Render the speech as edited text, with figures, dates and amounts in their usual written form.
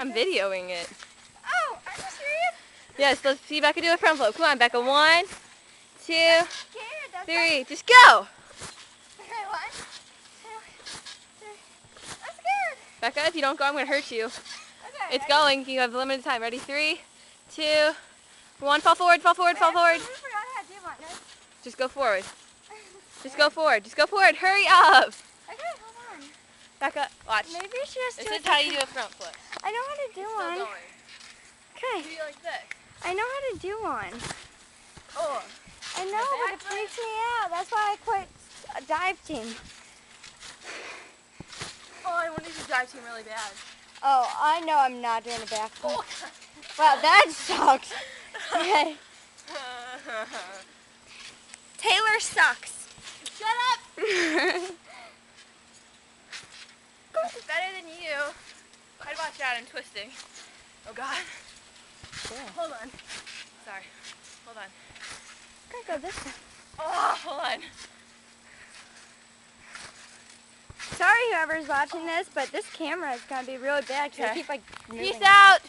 I'm videoing it. Oh, are you serious? Yes, let's see Becca do a front flip. Come on, Becca. 1, 2, Scared. 3. Just go! Okay, 1, 2, 3. I'm scared. Becca, if you don't go, I'm going to hurt you. Okay. It's going. You have limited time. Ready? 3, 2, 1. Fall forward, fall forward, fall forward. I forgot how to do one. No. Just go forward. Just go forward. Just go forward. Hurry up! Okay, hold on. Becca, watch. Maybe you should just This do is it. how you do a front flip. I know how to do Still one. going. Okay. Do it like this. I know how to do one. Oh. I know, but it freaks me out. That's why I quit a dive team. Oh, I wanted to dive team really bad. Oh, I know I'm not doing a backflip. Oh. Wow, that sucks. Okay. Taylor sucks. Shut up! Better than you. I'd watch out, I'm twisting. Oh God. Cool. Hold on. Sorry. Hold on. Gotta go this way. Oh, hold on. Sorry whoever's watching this, but this camera is gonna be really bad because I keep like moving. Peace out!